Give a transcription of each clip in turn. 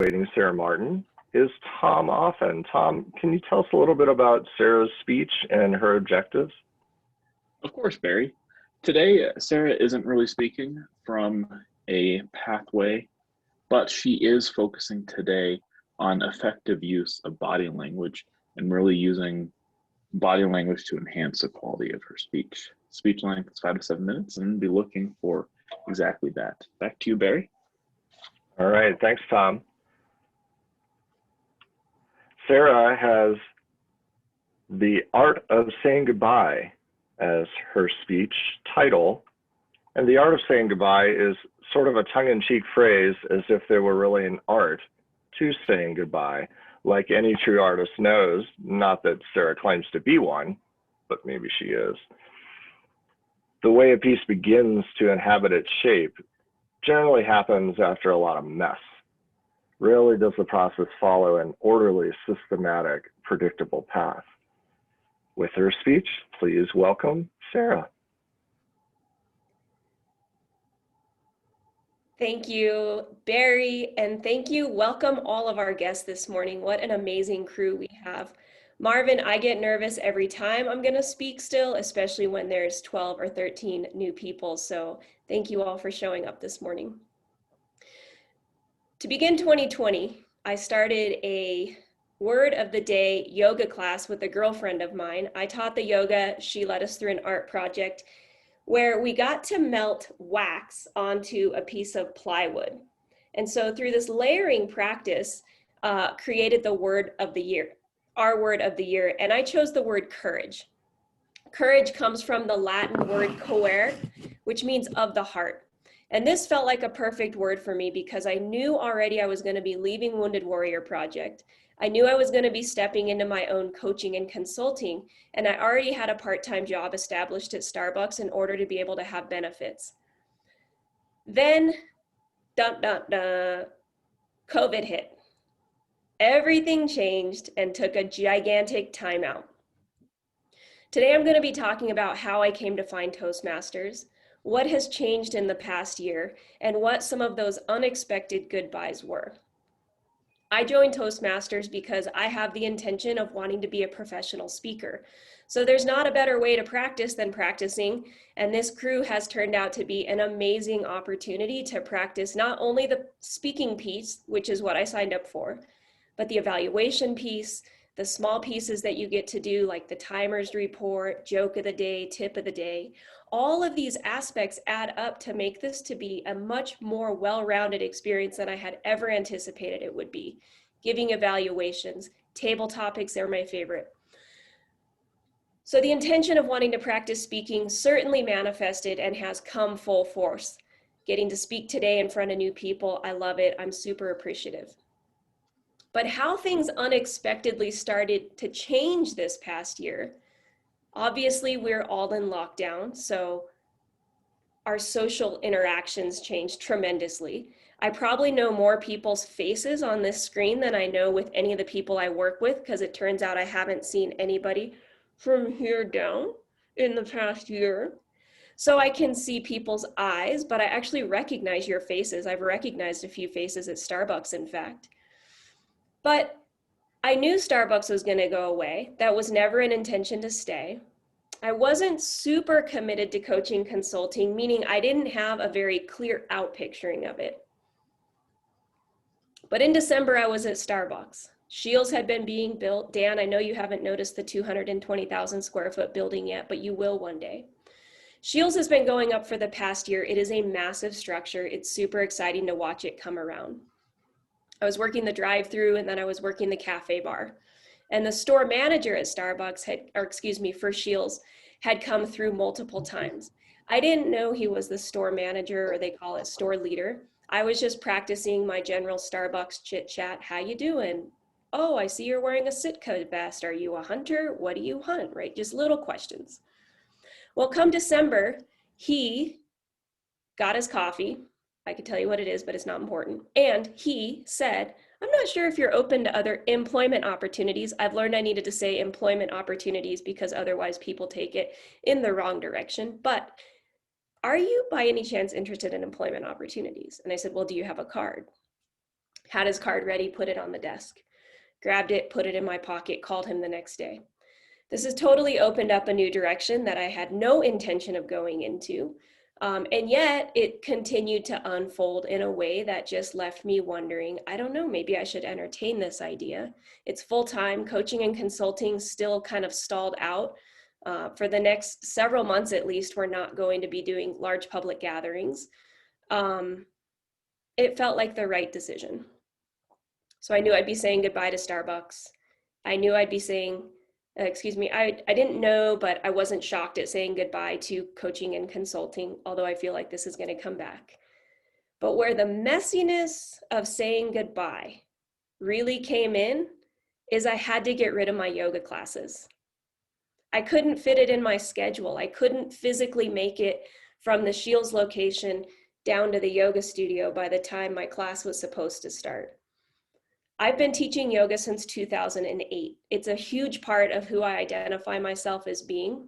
Evaluating Sarah Martin is Tom Offen. Tom, can you tell us a little bit about Sarah's speech and her objectives? Of course, Barry. Today, Sarah isn't really speaking from a pathway, but she is focusing today on effective use of body language and really using body language to enhance the quality of her speech. Speech length is 5 to 7 minutes, and be looking for exactly that. Back to you, Barry. All right, thanks, Tom. Sarah has The Art of Saying Goodbye as her speech title. And the art of saying goodbye is sort of a tongue-in-cheek phrase, as if there were really an art to saying goodbye, like any true artist knows. Not that Sarah claims to be one, but maybe she is. The way a piece begins to inhabit its shape generally happens after a lot of mess. Rarely does the process follow an orderly, systematic, predictable path. With her speech, please welcome Sarah. Thank you, Barry, and thank you. Welcome all of our guests this morning. What an amazing crew we have. Marvin, I get nervous every time I'm going to speak still, especially when there's 12 or 13 new people. So thank you all for showing up this morning. To begin 2020, I started a word of the day yoga class with a girlfriend of mine. I taught the yoga. She led us through an art project where we got to melt wax onto a piece of plywood. And so through this layering practice, created the word of the year, our word of the year, and I chose the word courage. Courage comes from the Latin word coere, which means of the heart. And this felt like a perfect word for me because I knew already I was going to be leaving Wounded Warrior Project. I knew I was going to be stepping into my own coaching and consulting, and I already had a part-time job established at Starbucks in order to be able to have benefits. Then, COVID hit. Everything changed and took a gigantic timeout. Today, I'm going to be talking about how I came to find Toastmasters, what has changed in the past year, and what some of those unexpected goodbyes were. I joined Toastmasters because I have the intention of wanting to be a professional speaker. So there's not a better way to practice than practicing, and this crew has turned out to be an amazing opportunity to practice not only the speaking piece, which is what I signed up for, but the evaluation piece, the small pieces that you get to do, like the timers report, joke of the day, tip of the day. All of these aspects add up to make this to be a much more well-rounded experience than I had ever anticipated it would be. Giving evaluations, table topics are my favorite. So the intention of wanting to practice speaking certainly manifested and has come full force. Getting to speak today in front of new people, I love it. I'm super appreciative. But how things unexpectedly started to change this past year. Obviously, we're all in lockdown, so our social interactions changed tremendously. I probably know more people's faces on this screen than I know with any of the people I work with, because it turns out I haven't seen anybody from here down in the past year. So I can see people's eyes, but I actually recognize your faces. I've recognized a few faces at Starbucks, in fact. But I knew Starbucks was going to go away. That was never an intention to stay. I wasn't super committed to coaching consulting, meaning I didn't have a very clear out picturing of it. But in December, I was at Starbucks. Scheels had been being built. Dan, I know you haven't noticed the 220,000 square foot building yet, but you will one day. Scheels has been going up for the past year. It is a massive structure. It's super exciting to watch it come around. I was working the drive-through and then I was working the cafe bar. And the store manager at Starbucks for Scheels had come through multiple times. I didn't know he was the store manager, or they call it store leader. I was just practicing my general Starbucks chit chat. How you doing? Oh, I see you're wearing a Sitka vest. Are you a hunter? What do you hunt? Right? Just little questions. Well, come December, he got his coffee. I could tell you what it is, but it's not important. And he said, I'm not sure if you're open to other employment opportunities. I've learned I needed to say employment opportunities because otherwise people take it in the wrong direction. But are you by any chance interested in employment opportunities? And I said, well, do you have a card? Had his card ready, put it on the desk, grabbed it, put it in my pocket, called him the next day. This has totally opened up a new direction that I had no intention of going into. And yet it continued to unfold in a way that just left me wondering, I don't know, maybe I should entertain this idea. It's full-time. Coaching and consulting still kind of stalled out. For the next several months at least, we're not going to be doing large public gatherings. It felt like the right decision. So I knew I'd be saying goodbye to Starbucks. I knew I'd be saying, I didn't know, but I wasn't shocked at saying goodbye to coaching and consulting, although I feel like this is going to come back. But where the messiness of saying goodbye really came in is I had to get rid of my yoga classes. I couldn't fit it in my schedule. I couldn't physically make it from the Shields location down to the yoga studio by the time my class was supposed to start. I've been teaching yoga since 2008. It's a huge part of who I identify myself as being.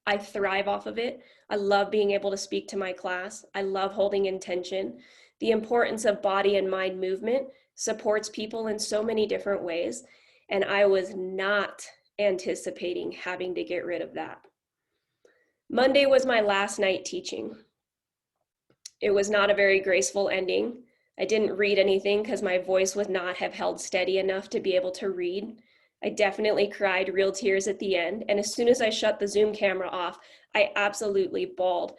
I thrive off of it. I love being able to speak to my class. I love holding intention. The importance of body and mind movement supports people in so many different ways. And I was not anticipating having to get rid of that. Monday was my last night teaching. It was not a very graceful ending. I didn't read anything because my voice would not have held steady enough to be able to read. I definitely cried real tears at the end. And as soon as I shut the Zoom camera off, I absolutely bawled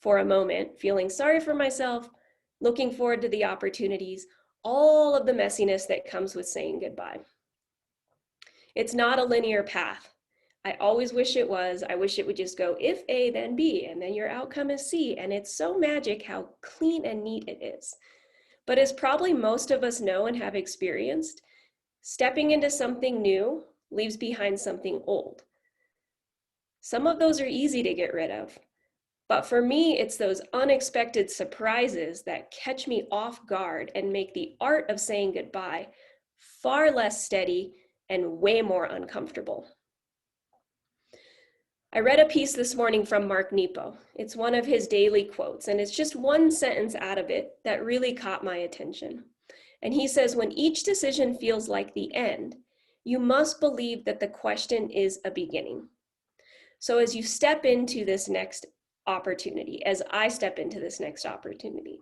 for a moment, feeling sorry for myself, looking forward to the opportunities, all of the messiness that comes with saying goodbye. It's not a linear path. I always wish it was. I wish it would just go if A, then B, and then your outcome is C. And it's so magic how clean and neat it is. But as probably most of us know and have experienced, stepping into something new leaves behind something old. Some of those are easy to get rid of. But for me, it's those unexpected surprises that catch me off guard and make the art of saying goodbye far less steady and way more uncomfortable. I read a piece this morning from Mark Nepo. It's one of his daily quotes, and it's just one sentence out of it that really caught my attention. And he says, when each decision feels like the end, you must believe that the question is a beginning. So as you step into this next opportunity, as I step into this next opportunity,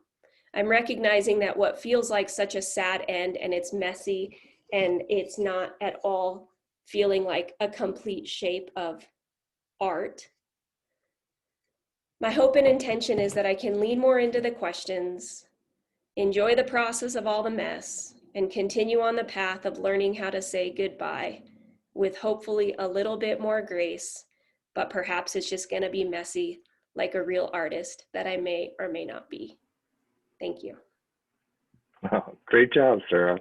I'm recognizing that what feels like such a sad end, and it's messy, and it's not at all feeling like a complete shape of art. My hope and intention is that I can lean more into the questions, enjoy the process of all the mess, and continue on the path of learning how to say goodbye with hopefully a little bit more grace, but perhaps it's just going to be messy like a real artist that I may or may not be. Thank you. Wow, great job, Sarah.